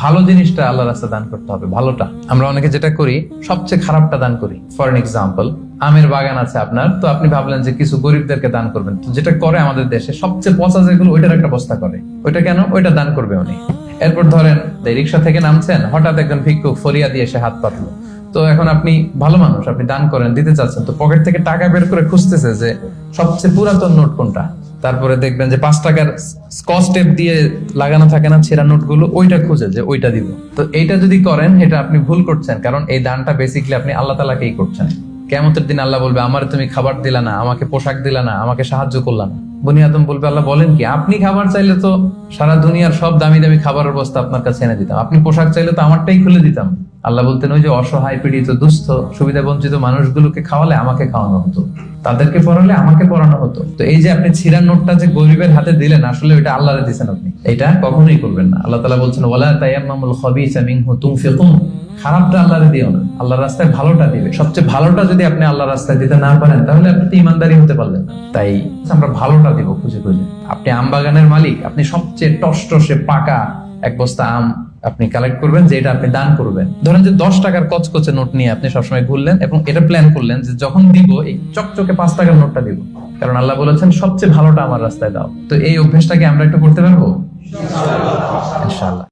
ভালো জিনিসটা আল্লাহ রাস্তায় দান করতে হবে, ভালোটা। আমরা অনেকে যেটা করি, সবচেয়ে খারাপটা দান করি। ফর এন এক্সাম্পল, আমের বাগান আছে আপনার, তো আপনি ভাবলেন যে কিছু গরিবদেরকে দান করবেন। তো যেটা করে আমাদের দেশে সবচেয়ে পচা যেগুলো, ওইটার একটা বস্তা করে। ওইটা কেন? ওইটা দান করবে উনি। এরপর ধরেন রিক্সা থেকে নামছেন, হঠাৎ একজন ভিক্ষুক ফরিয়া দিয়ে এসে হাত পাতলো। তো এখন আপনি ভালো মানুষ, আপনি দান করেন, দিতে চাচ্ছেন, তো পকেট থেকে টাকা বের করে খুঁজতেছে যে সবচেয়ে পুরাতন নোট কোনটা। তারপরে দেখবেন যে 5 টাকার স্কচ টেপ দিয়ে লাগানো থাকে না ছেঁড়া নোট গুলো, ওইটা খুঁজে যে ওইটা দিব। তো এইটা যদি করেন, এটা আপনি ভুল করছেন, কারণ এই দানটা বেসিক্যালি আপনি আল্লাহ তাআলাকেই করছেন। কিয়ামতের দিন আল্লাহ বলবে, আমার তুমি খাবার দিলা না, আমাকে পোশাক দিলা না, আমাকে সাহায্য করলা না। বনি আদম বলবে, আল্লাহ বলেন কি? আপনি খাবার চাইলে তো সারা দুনিয়ার সব দামি দামি খাবারের বস্তা আপনার কাছে এনে দিতাম, আপনি পোশাক চাইলে তো আমারটাই খুলে দিতাম। আল্লাহ বলতেন, ওই যে অসহায়, পীড়িত, দুস্থ, সুবিধা বঞ্চিত মানুষগুলোকে খাওয়ালে আমাকে খাওয়ানো হতো, তাদেরকে পড়ালে আমাকে পড়ানো হতো। তো এই যে আপনি ছিঁড়া নোটটা যে গরিবের হাতে দিলেন, আসলে ওইটা আল্লাহরে দিয়েছেন আপনি, এটা কখনোই করবেন না। আল্লাহ তাআলা বলছেন, ওয়ালা তায়াম্মামুল খাবিসা মিনহু তুনফিকুন, খারাপটা আল্লাহরে দিও না, আল্লাহর রাস্তায় ভালোটা দিবে। সবচেয়ে ভালোটা যদি আপনি আল্লাহর রাস্তায় দিতে না পারেন, তাহলে আপনি তো ইমানদারি হতে পারলেন না। তাই আমরা ভালোটা দিব খুঁজে খুঁজে। আপনি আম বাগানের মালিক, আপনি সবচেয়ে টসটসে পাকা এক বস্তা আম আপনি কালেক্ট করবেন, যে এটা আপনি দান করবেন। ধরেন যে 10 টাকার কচকচে নোট নিয়ে আপনি সবসময় ঘুরলেন এবং এটা প্ল্যান করলেন যে যখন দিব, এই চকচকে 5 টাকার নোটটা দিব, কারণ আল্লাহ বলেছেন সবচেয়ে ভালোটা আমার রাস্তায় দাও। তো এই অভ্যেসটাকে আমরা একটু করতে পারবো ইনশাআল্লাহ।